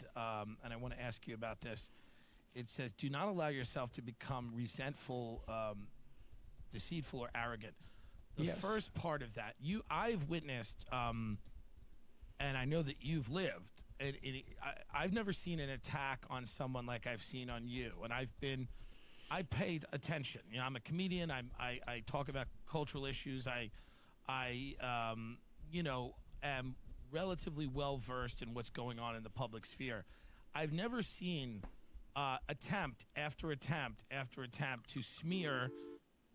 said, and I want to ask you about this. It says, "Do not allow yourself to become resentful, deceitful, or arrogant." The Yes. first part of that, I've witnessed, and I know that you've lived. I've never seen an attack on someone like I've seen on you, and I paid attention. You know, I'm a comedian. I talk about cultural issues. You know, am relatively well versed in what's going on in the public sphere. I've never seen attempt after attempt after attempt to smear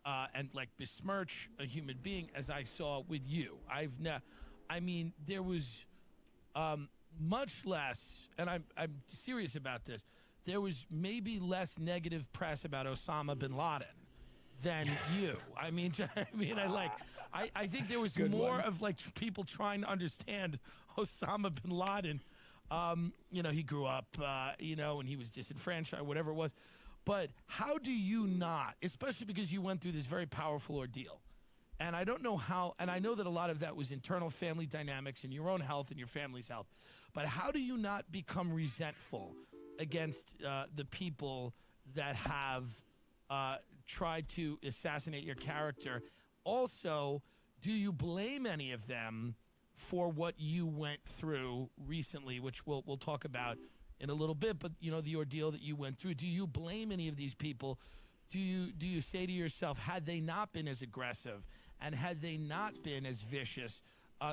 and like besmirch a human being as I saw with you. I mean, there was much less, and I'm serious about this. There was maybe less negative press about Osama bin Laden than you. I mean, I think there was Good more one. of like people trying to understand Osama bin Laden. You know, he grew up, you know, and he was disenfranchised, whatever it was. But how do you not, especially because you went through this very powerful ordeal, and I don't know how, and I know that a lot of that was internal family dynamics and your own health and your family's health, but how do you not become resentful against the people that have tried to assassinate your character? Also, do you blame any of them for what you went through recently, which we'll talk about in a little bit, but you know, the ordeal that you went through? Do you blame any of these people? Do you say to yourself, had they not been as aggressive and had they not been as vicious,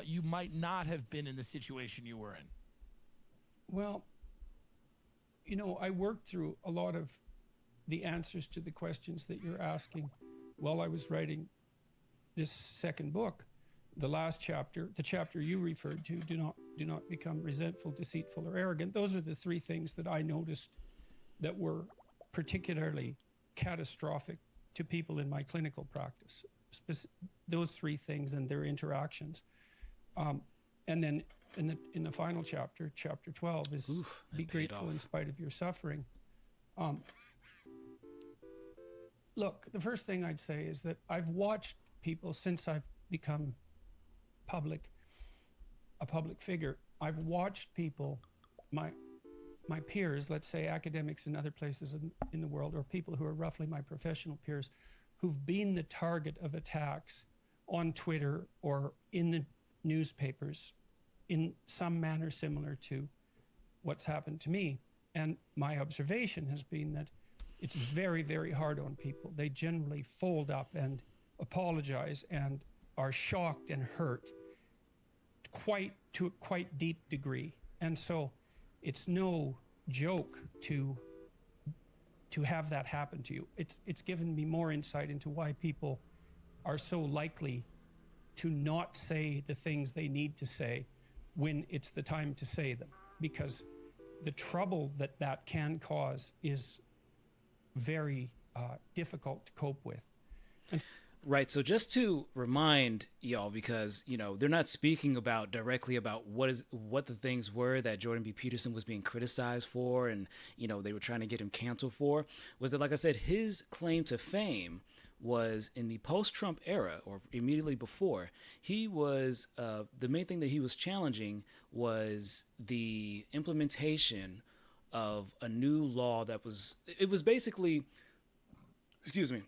you might not have been in the situation you were in? Well, you know, I worked through a lot of the answers to the questions that you're asking while I was writing this second book. The last chapter, the chapter you referred to, do not become resentful, deceitful, or arrogant. Those are the three things that I noticed that were particularly catastrophic to people in my clinical practice. Those three things and their interactions. And then in the final chapter, chapter 12, is be grateful in spite of your suffering. Look, the first thing I'd say is that I've watched people since I've become a public figure. I've watched people, my peers, let's say academics in other places in the world, or people who are roughly my professional peers, who've been the target of attacks on Twitter or in the newspapers in some manner similar to what's happened to me. And my observation has been that it's very, very hard on people. They generally fold up and apologize and are shocked and hurt to a quite deep degree. And so it's no joke to have that happen to you. It's given me more insight into why people are so likely to not say the things they need to say when it's the time to say them, because the trouble that can cause is very difficult to cope with. And Right. So just to remind y'all, because, you know, they're not speaking about directly about what the things were that Jordan B. Peterson was being criticized for and, you know, they were trying to get him canceled for, was that, like I said, his claim to fame was in the post-Trump era or immediately before. He was, the main thing that he was challenging was the implementation of a new law that was, it was basically, excuse me,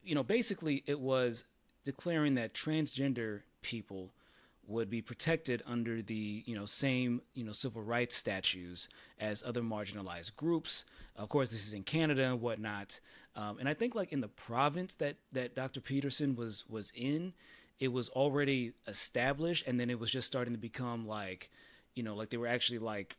you know, basically it was declaring that transgender people would be protected under the, you know, same, you know, civil rights statutes as other marginalized groups. Of course, this is in Canada and whatnot. And I think like in the province that Dr. Peterson was in, it was already established. And then it was just starting to become like, you know, like they were actually like,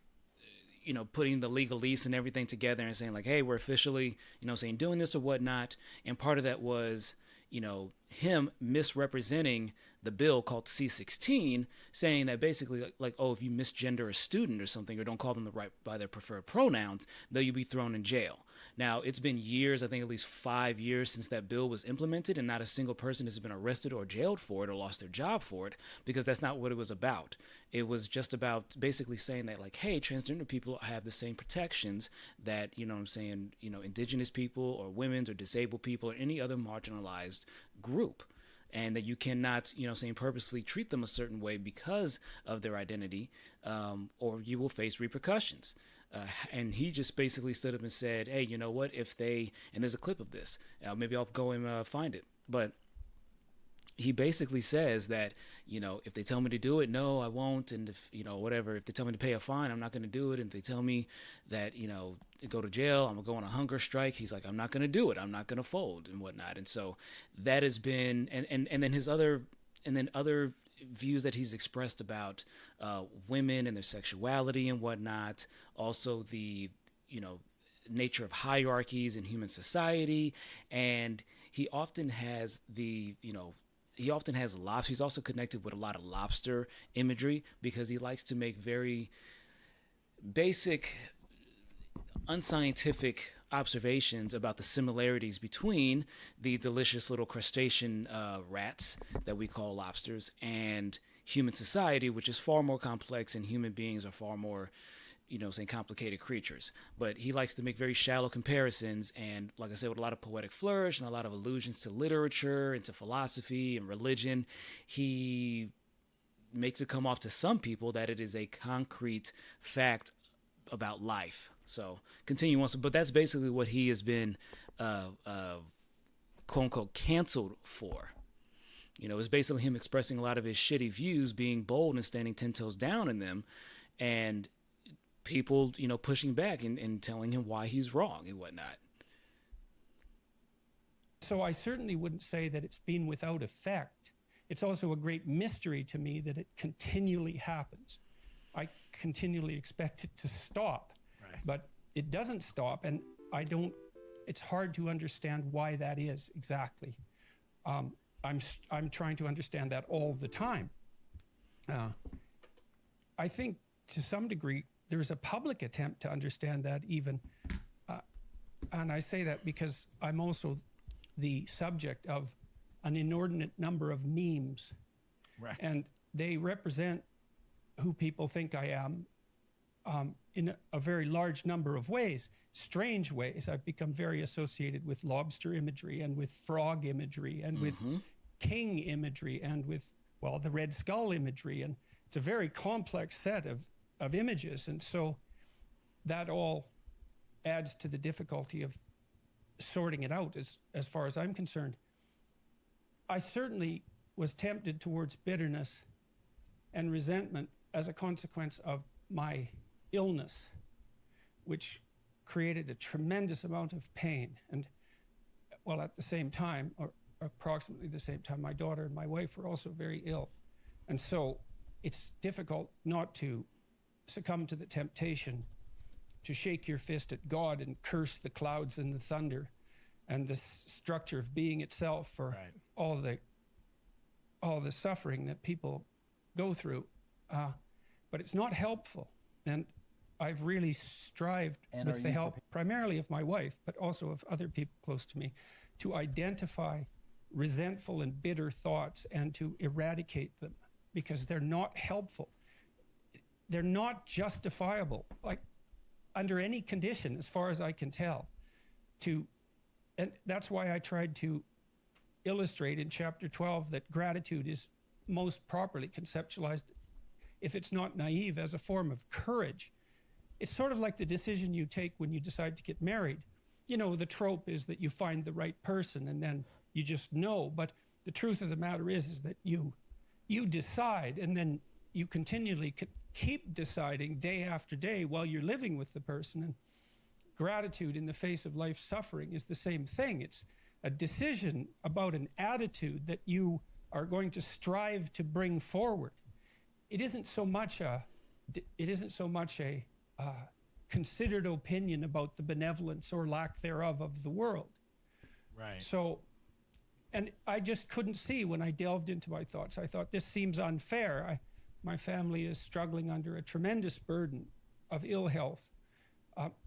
you know, putting the legalese and everything together and saying like, hey, we're officially, you know, saying doing this or whatnot. And part of that was, you know, him misrepresenting the bill called C-16, saying that basically like, oh, if you misgender a student or something or don't call them by their preferred pronouns, then you'll be thrown in jail. Now, it's been years, I think at least 5 years since that bill was implemented, and not a single person has been arrested or jailed for it or lost their job for it, because that's not what it was about. It was just about basically saying that, like, hey, transgender people have the same protections that, you know what I'm saying, you know, indigenous people or women or disabled people or any other marginalized group. and that you cannot, saying purposefully treat them a certain way because of their identity, or you will face repercussions. And he just basically stood up and said, hey, you know what, if they, and there's a clip of this, maybe I'll go and find it, but he basically says that, if they tell me to do it, no, I won't. And if, whatever, if they tell me to pay a fine, I'm not going to do it. And if they tell me that, to go to jail, I'm going to go on a hunger strike. He's like, I'm not going to do it. I'm not going to fold and whatnot. And so that has been, and then other views that he's expressed about women and their sexuality and whatnot. Also the, nature of hierarchies in human society. And he often has lobster. He's also connected with a lot of lobster imagery because he likes to make very basic, unscientific observations about the similarities between the delicious little crustacean rats that we call lobsters and human society, which is far more complex, and human beings are far more, complicated creatures. But he likes to make very shallow comparisons, and like I said, with a lot of poetic flourish and a lot of allusions to literature and to philosophy and religion, he makes it come off to some people that it is a concrete fact about life. So continue on. But that's basically what he has been, quote unquote, canceled for. It's basically him expressing a lot of his shitty views, being bold and standing 10 toes down in them, and people, pushing back and telling him why he's wrong and whatnot. So I certainly wouldn't say that it's been without effect. It's also a great mystery to me that it continually happens. I continually expect it to stop, right, but it doesn't stop, and it's hard to understand why that is exactly. I'm trying to understand that all the time. I think to some degree, there's a public attempt to understand that even. And I say that because I'm also the subject of an inordinate number of memes. Right. And they represent who people think I am in a very large number of ways, strange ways. I've become very associated with lobster imagery and with frog imagery and with king imagery and with, the Red Skull imagery. And it's a very complex set of images. And so that all adds to the difficulty of sorting it out as far as I'm concerned. I certainly was tempted towards bitterness and resentment as a consequence of my illness, which created a tremendous amount of pain. And at the same time, or approximately the same time, my daughter and my wife were also very ill. And so it's difficult not to succumb to the temptation to shake your fist at God and curse the clouds and the thunder and the structure of being itself for right, all the suffering that people go through. But it's not helpful. And I've really strived with the help primarily of my wife, but also of other people close to me, to identify resentful and bitter thoughts and to eradicate them because they're not helpful. They're not justifiable, like under any condition, as far as I can tell. And that's why I tried to illustrate in chapter 12 that gratitude is most properly conceptualized, if it's not naive, as a form of courage. It's sort of like the decision you take when you decide to get married. The trope is that you find the right person and then you just know. But the truth of the matter is that you decide, and then you continually keep deciding day after day while you're living with the person. And gratitude in the face of life suffering is the same thing. It's a decision about an attitude that you are going to strive to bring forward. It isn't so much a considered opinion about the benevolence or lack thereof of the world. Right. So, and I just couldn't see when I delved into my thoughts. I thought, this seems unfair. My family is struggling under a tremendous burden of ill health.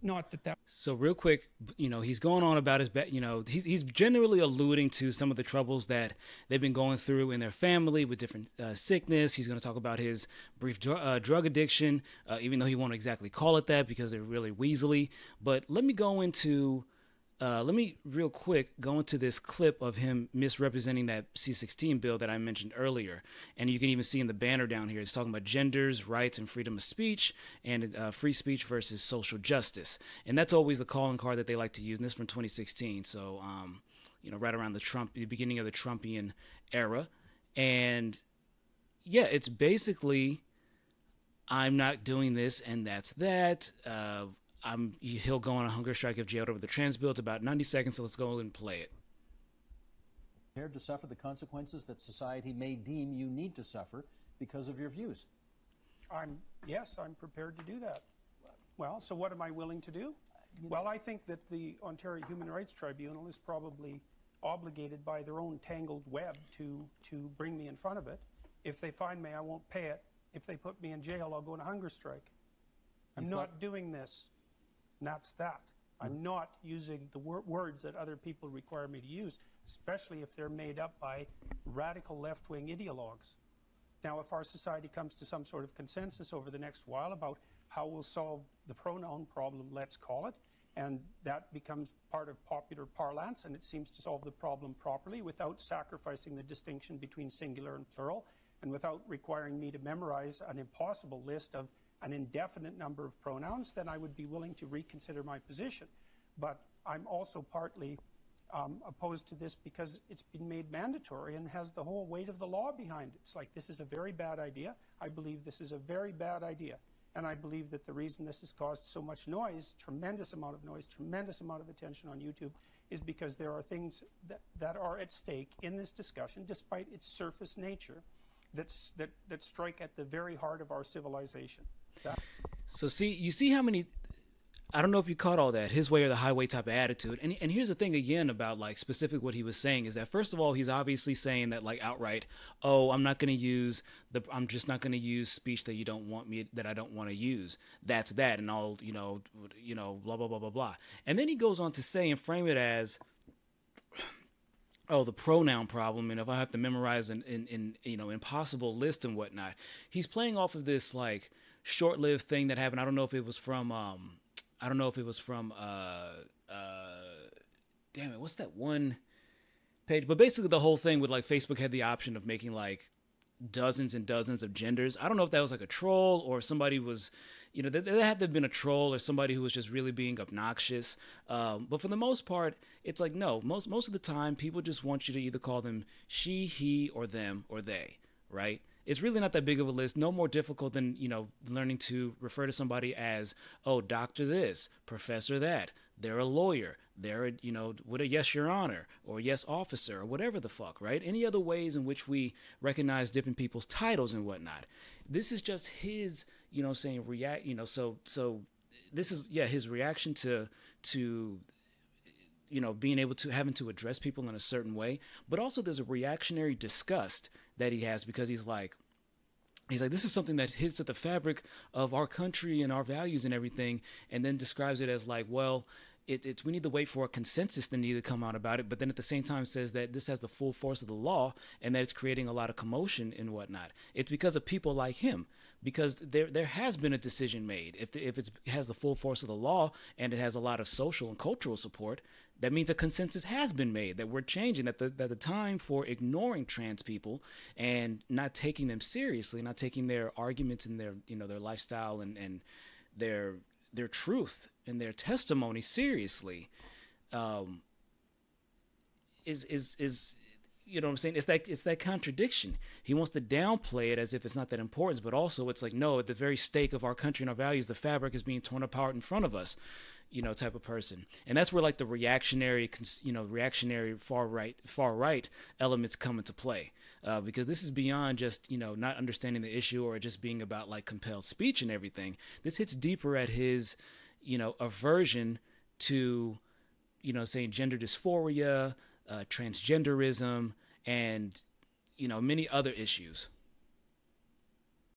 Not that. So real quick, he's going on about his, he's generally alluding to some of the troubles that they've been going through in their family with different sickness. He's going to talk about his brief drug addiction, even though he won't exactly call it that because they're really weaselly. But let me go into let me real quick go into this clip of him misrepresenting that C-16 bill that I mentioned earlier. And you can even see in the banner down here, it's talking about genders, rights, and freedom of speech, and free speech versus social justice. And that's always the calling card that they like to use. And this is from 2016. So, right around the beginning of the Trumpian era. And yeah, it's basically, I'm not doing this and that's that. He'll go on a hunger strike if jailed over the trans bill. It's about 90 seconds, so let's go and play it. Prepared to suffer the consequences that society may deem you need to suffer because of your views? Yes, I'm prepared to do that. Well, so what am I willing to do? Well, I think that the Ontario Human Rights Tribunal is probably obligated by their own tangled web to bring me in front of it. If they find me, I won't pay it. If they put me in jail, I'll go on a hunger strike. I'm not doing this. And that's that. I'm not using the words that other people require me to use, especially if they're made up by radical left-wing ideologues. Now, if our society comes to some sort of consensus over the next while about how we'll solve the pronoun problem, let's call it, and that becomes part of popular parlance, and it seems to solve the problem properly without sacrificing the distinction between singular and plural, and without requiring me to memorize an impossible list of an indefinite number of pronouns, then I would be willing to reconsider my position. But I'm also partly opposed to this because it's been made mandatory and has the whole weight of the law behind it. It's like, this is a very bad idea. I believe this is a very bad idea. And I believe that the reason this has caused so much noise, tremendous amount of noise, tremendous amount of attention on YouTube, is because there are things that are at stake in this discussion, despite its surface nature, that strike at the very heart of our civilization. So you see how many, I don't know if you caught all that, his way or the highway type of attitude. And here's the thing again about like specific what he was saying is that first of all, he's obviously saying that like outright, oh, I'm just not going to use speech that you don't want me, that I don't want to use. That's that. And all, blah, blah, blah, blah, blah. And then he goes on to say and frame it as, oh, the pronoun problem, and if I have to memorize an impossible list and whatnot. He's playing off of this like short-lived thing that happened. I don't know if it was from damn it, what's that one page? But basically the whole thing with like Facebook had the option of making like dozens and dozens of genders. I don't know if that was like a troll or somebody was, there had to have been a troll or somebody who was just really being obnoxious. But for the most part, it's like, no, most of the time people just want you to either call them she, he, or them, or they, right? It's really not that big of a list. No more difficult than, learning to refer to somebody as, oh, doctor this, professor that. They're a lawyer. They're a, with a yes, your honor, or yes, officer, or whatever the fuck, right? Any other ways in which we recognize different people's titles and whatnot. This is just his, saying react, so this is, his reaction to being able to having to address people in a certain way. But also there's a reactionary disgust that he has because he's like, this is something that hits at the fabric of our country and our values and everything, and then describes it as like, well, it's we need to wait for a consensus that need to come out about it, but then at the same time says that this has the full force of the law and that it's creating a lot of commotion and whatnot. It's because of people like him, because there has been a decision made. If it has the full force of the law and it has a lot of social and cultural support, that means a consensus has been made that we're changing, that the time for ignoring trans people and not taking them seriously, not taking their arguments and their their lifestyle and their truth and their testimony seriously, is what I'm saying? It's that contradiction. He wants to downplay it as if it's not that important, but also it's like, no, at the very stake of our country and our values, the fabric is being torn apart in front of us, type of person. And that's where like the reactionary far right elements come into play, because this is beyond just, not understanding the issue or just being about like compelled speech and everything. This hits deeper at his, aversion to, saying gender dysphoria, transgenderism, and, many other issues.